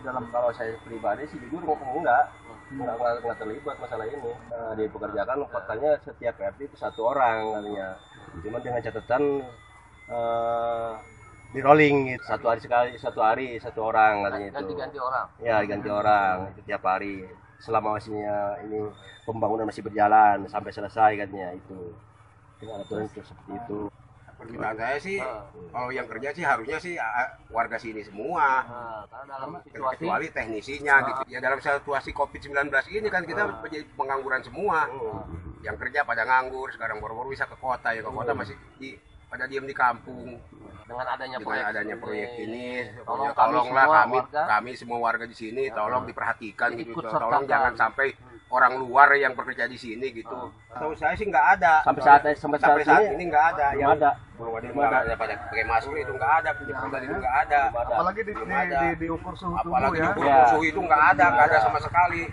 dalam Kalau saya pribadi sih jujur nggak terlibat masalah ini. Di pekerjaan faktanya setiap RT itu satu orang katanya. Cuma dengan catatan di rolling gitu, satu hari satu orang katanya itu. Dan diganti orang. Ya diganti orang itu tiap hari selama masihnya ini pembangunan masih berjalan sampai selesai katanya itu. Dengan aturan itu seperti itu. Permintaan saya sih, kalau yang kerja sih harusnya sih warga sini semua. Karena dalam situasi Kecuali teknisinya gitu. Ya dalam situasi COVID-19 ini kan kita menjadi pengangguran semua. Yang kerja pada nganggur, sekarang baru-baru bisa ke kota ya, ke kota masih pada diem di kampung. dengan adanya proyek ini, tolonglah kami semua warga di sini tolong diperhatikan gitu. Ikut Tolong sertakan. jangan sampai orang luar yang bekerja di sini gitu. Tahu saya sih nggak ada. Sampai saat ini nggak ada. Belum ada. Belum ada yang pada pakai masker itu nggak ada, penyemprotan itu nggak ada. Apalagi diukur suhu tubuh Apalagi ya. diukur suhu itu nggak ada sama sekali.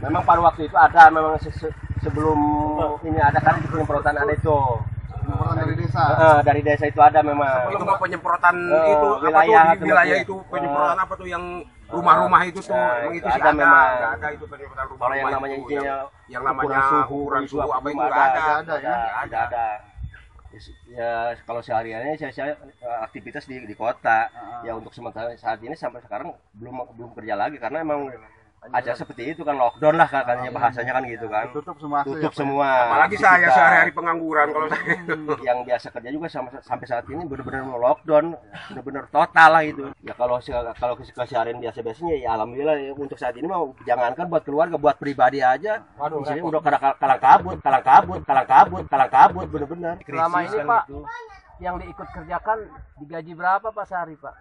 Memang pada waktu itu ada, memang sebelum ini ada kan penyemprotan ada itu. Penyemprotan dari desa. Dari desa itu ada memang. Itu nggak penyemprotan itu wilayah, apa tuh di wilayah itu penyemprotan apa tuh yang rumah-rumah itu tuh Nah, itu itu sih ada memang. nggak ada itu penyemprotan rumah. Kalau yang namanya itu, intinya yang namanya ukuran suhu apa itu nggak ada. ada. Ya kalau sehari-harinya saya aktivitas di kota. Ya untuk sementara saat ini sampai sekarang belum kerja lagi karena emang aja seperti itu kan lockdown lah katanya bahasanya kan gitu kan. Tutup semua. Semua. Apalagi saya sehari-hari pengangguran kalau saya. Yang biasa kerja juga sampai saat ini benar-benar lockdown, benar-benar total lah itu. Ya kalau keseharian biasa-biasanya ya alhamdulillah ya, untuk saat ini mah jangankan buat keluarga, buat pribadi aja. Di sini udah kalang kabut benar-benar. selama ini Pak yang diikut kerjakan digaji berapa Pak sehari Pak?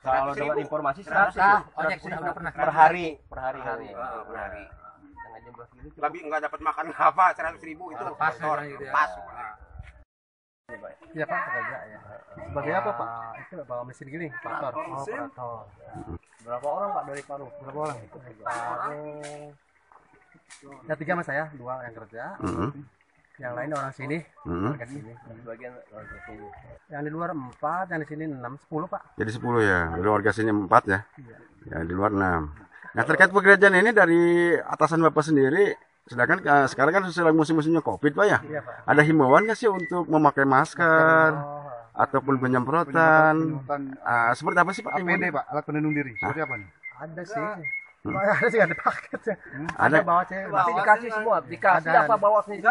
Kalau dapat informasi ojek sudah pernah per hari. Per hari. Dengan jam 12 gitu. Tapi nggak dapat makan apa 100.000 itu Pas motor. gitu ya. Pas. Iya Pak, pekerja ya. Sebagai apa Pak? Itu bawa mesin gini, operator. Operator. Berapa orang Pak dari Paru? Berapa orang? Paru. Ya 3 mas saya, 2 yang kerja. Yang lain orang sini, warga sini. Bagian orang sini. Yang di luar 4, yang di sini 6, 10 Pak. Jadi 10 ya, dari warga sini 4 ya. Ya di luar 6. Nah terkait pekerjaan ini dari atasan Bapak sendiri, sedangkan sekarang kan sesuai musim-musimnya COVID Pak ya. Iya Pak. Ada himbauan nggak sih untuk memakai masker ataupun penyemprotan? Seperti apa sih Pak? APD Pak, alat pelindung diri. Seperti apa nih? Ada sih. Ada sih, ada paket ya. Ada. Bawa sih. Masih dikasih semua, dikasih Ada. apa bawa sendiri?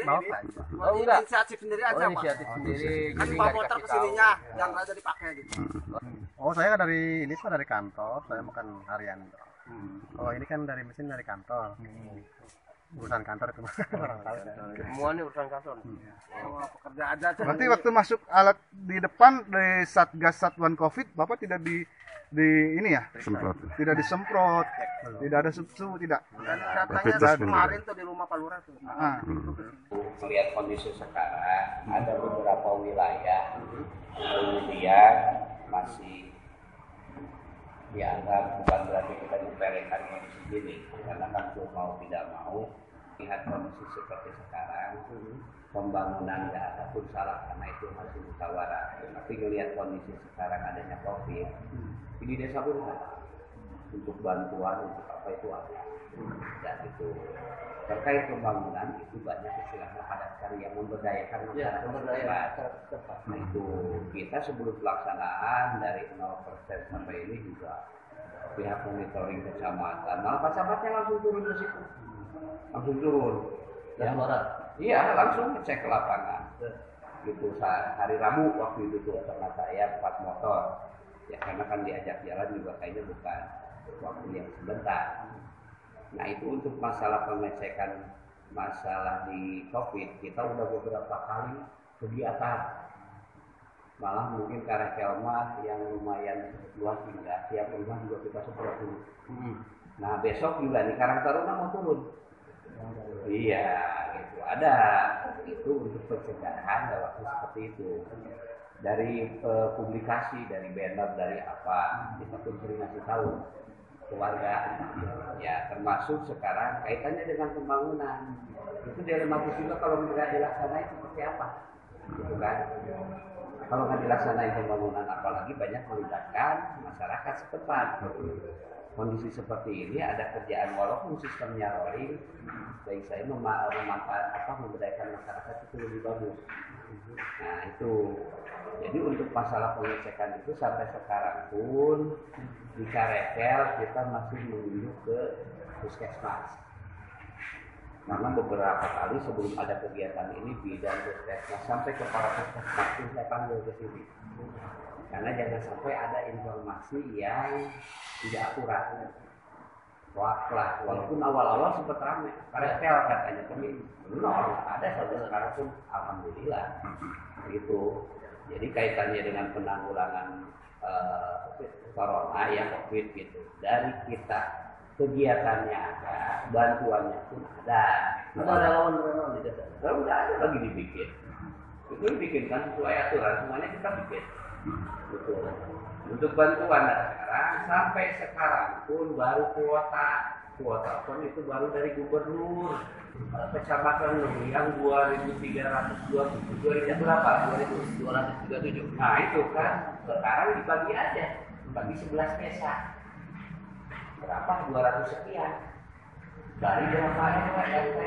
Bawa Pak. Oh enggak. Inisiatif sendiri aja, Pak. Inisiatif sendiri. Kan Jadi bawa nggak motor dikasih ke sininya, yang nggak ada dipakai gitu. Oh saya dari ini Pak dari kantor, saya makan harian. Kalau ini kan dari mesin dari kantor. Urusan kantor itu orang tahu. Semua ini urusan kantor. Pekerja aja. Berarti waktu masuk alat di depan dari Satgas Satuan Covid, Bapak tidak di ini ya? Semprot. Tidak disemprot, tidak ada susu, tidak. Rapid Kemarin tuh di rumah Pak Lurah tuh. Melihat kondisi sekarang ada beberapa wilayah kemudian masih dianggap bukan berarti kita menyepelekan kondisi ini karena kan mau tidak mau lihat kondisi seperti sekarang pembangunan nggak ada pun salah karena itu masih musyawarah tapi melihat kondisi sekarang adanya COVID di desa pun ada untuk bantuan untuk apa itu ada dan itu terkait pembangunan itu banyak istilahnya padat karya yang memberdayakan masyarakat setempat. Nah itu kita sebelum pelaksanaan dari 0% sampai ini juga pihak monitoring kecamatan, malah kecamatannya langsung turun ke situ, langsung turun. Ya, iya langsung ngecek ke lapangan. Gitu hari Rabu waktu itu tuh sama saya 4 motor. Ya karena kan diajak jalan juga kayaknya bukan waktu yang sebentar. Nah itu untuk masalah pengecekan masalah di COVID kita udah beberapa kali kegiatan malah mungkin karena kelma yang lumayan luas hingga tiap rumah juga kita semprot dulu. Nah besok juga nih Karang Taruna mau turun. Iya gitu ada itu untuk pencegahan waktu seperti itu dari publikasi dari banner dari apa kita pun sering ngasih tahu keluarga ya termasuk sekarang kaitannya dengan pembangunan itu dilematis juga kalau nggak dilaksanain seperti apa gitu kan kalau nggak dilaksanain pembangunan apalagi banyak melibatkan masyarakat setempat kondisi seperti ini ada kerjaan walaupun sistemnya rolling, baik saya memberdayakan masyarakat itu lebih bagus. Nah itu, jadi untuk masalah pengecekan itu sampai sekarang pun di Karekel kita masih menunjuk ke puskesmas. Karena beberapa kali sebelum ada kegiatan ini bidan puskesmas sampai kepala puskesmas pun saya panggil ke sini. Karena jangan sampai ada informasi yang tidak akurat. Hoax lah, walaupun awal-awal sempat ramai. Karekel katanya tapi belum ada sampai sekarang pun alhamdulillah. Gitu. Jadi kaitannya dengan penanggulangan corona ya COVID gitu. Dari kita kegiatannya ada, bantuannya pun ada. Ada relawan-relawan di desa. Kalau nggak ada lagi dibikin. Itu dibikinkan sesuai aturan, semuanya kita bikin. Betul. Untuk bantuan sekarang sampai sekarang pun baru kuota pun itu baru dari gubernur kecamatan yang 2.327 berapa? 2.237. Nah itu kan sekarang dibagi aja, bagi 11 desa. Berapa? 200 sekian. Dari berapa RT?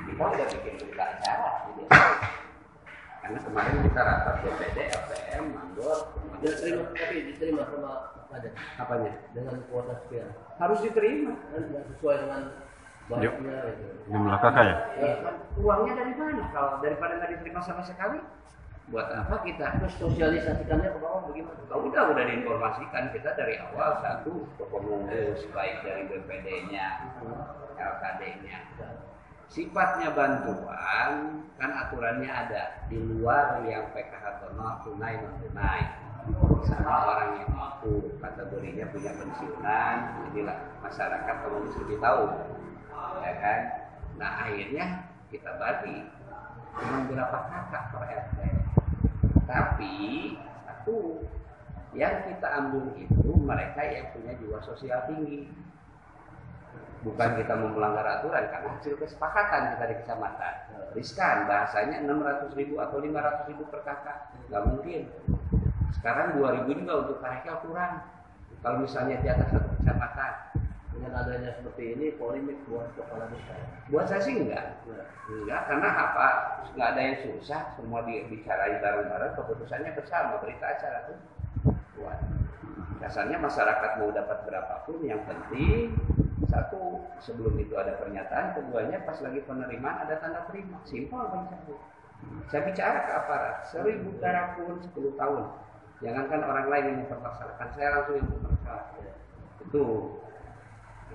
Kita udah bikin berita acara di desa. Karena kemarin kita rapat DPD, LPM, Mandor, diterima sama ada apanya? dengan kuota sekian. Harus diterima. Nggak sesuai dengan banyaknya itu. Jumlah kakak ya? Ya kan uangnya dari mana? Kalau daripada nggak diterima sama sekali, buat apa kita? Terus sosialisasikannya ke bawah bagaimana? Udah diinformasikan kita dari awal satu ke pengurus baik dari BPD-nya, LKD-nya. Sifatnya bantuan kan aturannya ada di luar yang PKH tunai non tunai sama orang yang mampu kategorinya punya pensiunan, inilah masyarakat komunis lebih tahu, ya kan? Nah akhirnya kita bagi cuma berapa kakak per RT, tapi satu yang kita ambil itu mereka yang punya jiwa sosial tinggi. Bukan kita mau melanggar aturan karena hasil kesepakatan kita di kecamatan. Riskan bahasanya 600.000 atau 500.000 per kakak, nggak mungkin. Sekarang 2.000 juga untuk Karekel kurang. Kalau misalnya di atas satu kecamatan. Dengan adanya seperti ini polemik buat kepala desa. Buat saya sih enggak, karena apa? Nggak ada yang susah, semua dibicarain bareng-bareng, keputusannya bersama, berita acara tuh. Buat. Dasarnya masyarakat mau dapat berapapun, yang penting satu, sebelum itu ada pernyataan, keduanya pas lagi penerimaan ada tanda terima. Simpel bang saya bicara ke aparat, 1.000 darah pun 10 tahun. Jangankan orang lain yang mempermasalahkan, saya langsung yang mempermasalahkan. Itu.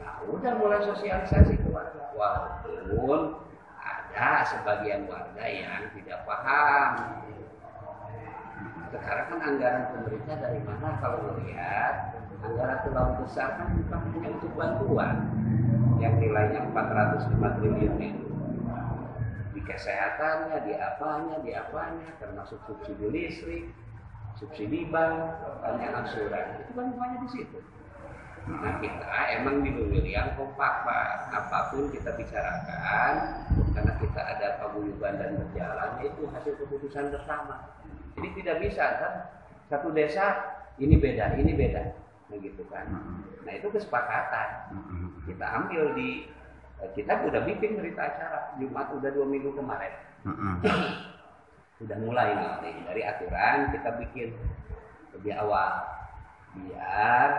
Nah, udah mulai sosialisasi ke warga. Walaupun ada sebagian warga yang tidak paham. Sekarang kan anggaran pemerintah dari mana kalau melihat anggaran terlalu besar kan bukan hanya untuk bantuan yang nilainya 405 triliun itu. Di kesehatannya, di apanya, termasuk subsidi listrik, subsidi bank, angsuran, itu kan semuanya di situ. Nah kita emang di William kompak Pak, apapun kita bicarakan, karena kita ada paguyuban dan berjalan, itu hasil keputusan bersama. Jadi tidak bisa kan, satu desa ini beda, begitu kan. Nah itu kesepakatan. Kita ambil kita udah bikin berita acara Jumat udah 2 minggu kemarin. Udah mulai nih dari aturan kita bikin lebih awal biar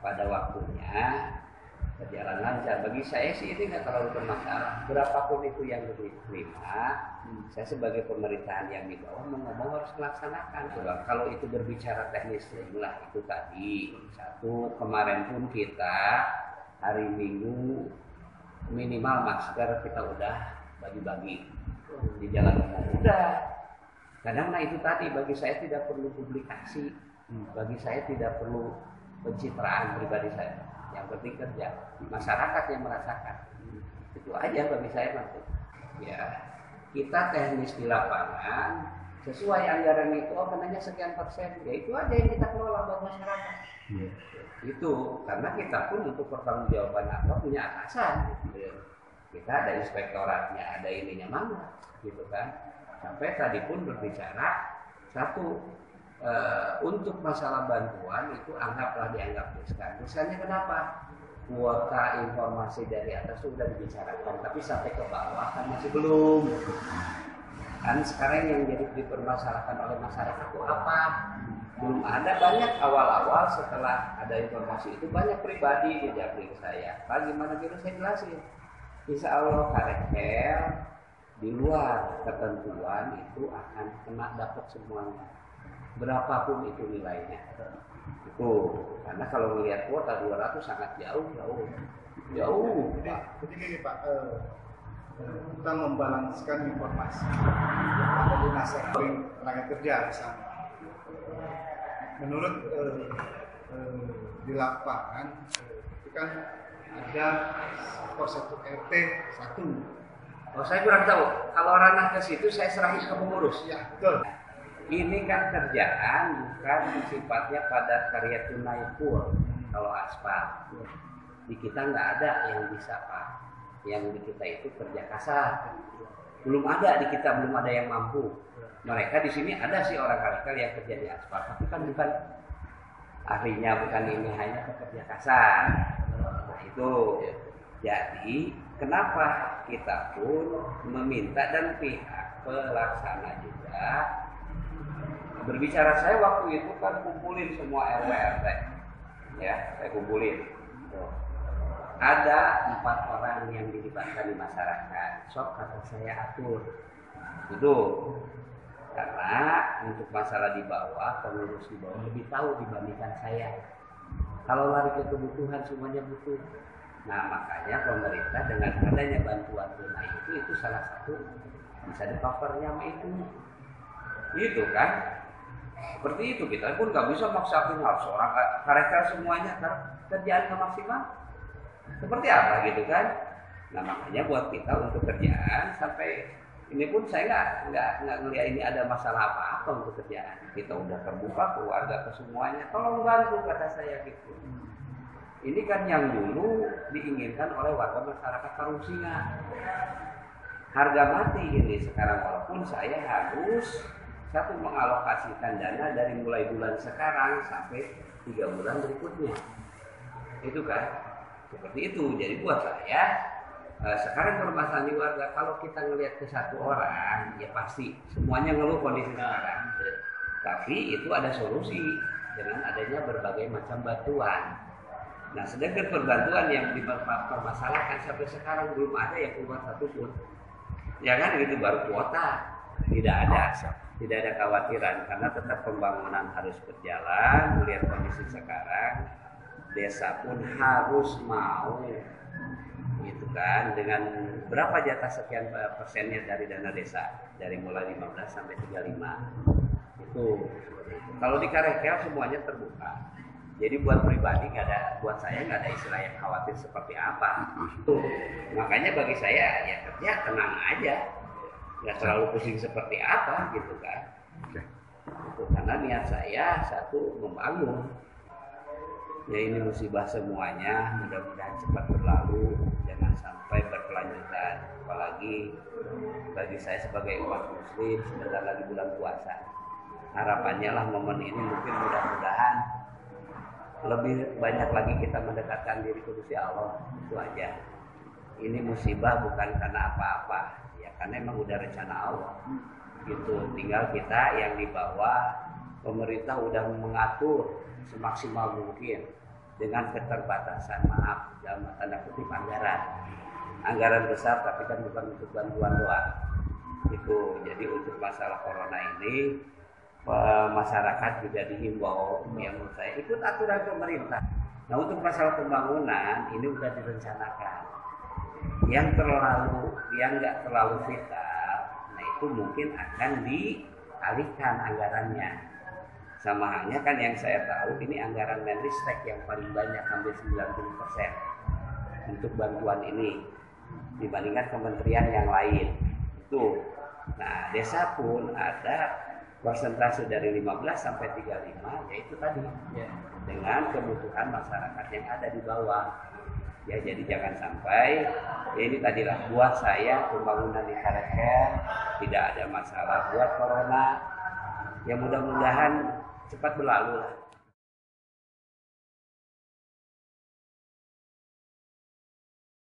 pada waktunya berjalan lancar. Bagi saya sih ini nggak terlalu bermasalah. Berapapun itu yang diterima, saya sebagai pemerintahan yang di bawah mau ngomong harus melaksanakan. Kalau itu berbicara teknis, lah itu tadi. Satu, kemarin pun kita hari Minggu minimal masker kita udah bagi-bagi di jalan umum. Udah. Karena itu tadi bagi saya tidak perlu publikasi, bagi saya tidak perlu pencitraan pribadi saya. Yang penting kerja, masyarakat yang merasakan. Itu aja bagi saya maksud. Ya, kita teknis di lapangan sesuai anggaran itu kenanya sekian persen. Ya itu aja yang kita kelola buat masyarakat. Itu karena kita pun untuk pertanggungjawaban apa punya atasan. Kita ada inspektoratnya, ada ininya mana, gitu kan. Sampai tadi pun berbicara satu untuk masalah bantuan itu dianggap riskan. Riskannya kenapa? Kuota informasi dari atas sudah dibicarakan, tapi sampai ke bawah kan masih belum. Kan sekarang yang jadi dipermasalahkan oleh masyarakat itu apa? Belum ada. Banyak awal-awal setelah ada informasi itu banyak pribadi di japri saya. Pak gimana gitu saya jelasin. Insya Allah karekel di luar ketentuan itu akan kena dapat semuanya. Berapapun itu nilainya. Itu karena kalau melihat kuota 200 sangat jauh. Jadi gini Pak, kita membalanskan informasi yang ada di masyarakat tenaga kerja misalnya. Menurut di lapangan itu kan ada pos 1 RT 1. Oh, saya kurang tahu. Kalau ranah ke situ saya serahin ke pengurus. Ya, betul. Ini kan kerjaan bukan sifatnya padat karya tunai full. Kalau aspal di kita nggak ada yang bisa Pak. Yang di kita itu kerja kasar. Belum ada di kita, belum ada yang mampu. Mereka di sini ada sih orang karekel yang kerja di aspal, tapi kan bukan ahlinya, bukan ini, hanya pekerja kasar. Nah itu. Jadi kenapa kita pun meminta dan pihak pelaksana juga berbicara. Saya waktu itu kan kumpulin semua RW RT, ya saya kumpulin. Ada 4 orang yang dilibatkan di masyarakat. Sok kata saya atur. Itu karena untuk masalah di bawah, pengurus di bawah lebih tahu dibandingkan saya. Kalau lari ke kebutuhan semuanya butuh. Nah makanya pemerintah dengan adanya bantuan tunai itu salah satu bisa di-covernya sama itu kan. Seperti itu kita pun nggak bisa maksakin harus orang karekel semuanya kan kerjaan nggak maksimal. Seperti apa gitu kan? Nah makanya buat kita untuk kerjaan sampai ini pun saya nggak ngelihat ini ada masalah apa-apa untuk kerjaan. Kita udah terbuka keluarga ke semuanya. Tolong bantu kata saya gitu. Ini kan yang dulu diinginkan oleh warga masyarakat Parung Singa. Harga mati ini sekarang, walaupun saya harus mengalokasikan dana dari mulai bulan sekarang sampai 3 bulan berikutnya. Itu kan seperti itu. Jadi buat saya sekarang permasalahan di warga, kalau kita ngelihat ke satu orang ya pasti semuanya ngeluh kondisi sekarang. Tapi itu ada solusi dengan adanya berbagai macam bantuan. Nah sedangkan perbantuan yang dipermasalahkan sampai sekarang belum ada yang keluar satupun. Ya kan gitu, baru kuota. Tidak ada khawatiran karena tetap pembangunan harus berjalan. Melihat kondisi sekarang, desa pun harus mau gitu kan, dengan berapa jatah sekian persennya dari dana desa, dari mulai 15 sampai 35 itu. Kalau di karekel semuanya terbuka. Jadi buat pribadi buat saya nggak ada istilah yang khawatir seperti apa. Makanya bagi saya ya kerja tenang aja, nggak terlalu pusing seperti apa gitu kan. Itu karena niat saya satu membangun. Ya ini musibah semuanya, mudah-mudahan cepat berlalu, jangan sampai berkelanjutan. Apalagi bagi saya sebagai umat muslim sebentar lagi bulan puasa. Harapannya lah momen ini mungkin mudah-mudahan lebih banyak lagi kita mendekatkan diri ke Gusti Allah. Itu aja. Ini musibah bukan karena apa-apa, ya karena emang udah rencana Allah. Gitu. Tinggal kita yang di bawah, pemerintah udah mengatur semaksimal mungkin dengan keterbatasan, maaf dalam tanda kutip, anggaran besar tapi kan bukan untuk bantuan doang. Itu. Jadi untuk masalah corona ini masyarakat juga dihimbau, yang menurut saya ikut aturan pemerintah. Nah untuk masalah pembangunan ini udah direncanakan. Yang nggak terlalu vital, nah itu mungkin akan dialihkan anggarannya. Sama halnya kan yang saya tahu ini anggaran Menristek yang paling banyak, hampir 90% untuk bantuan ini dibandingkan kementerian yang lain. Itu. Nah desa pun ada persentase dari 15 sampai 35, yaitu tadi dengan kebutuhan masyarakat yang ada di bawah. Ya jadi jangan sampai ya ini tadilah buat saya pembangunan di karekel tidak ada masalah buat corona. Ya mudah-mudahan cepat berlalu lah.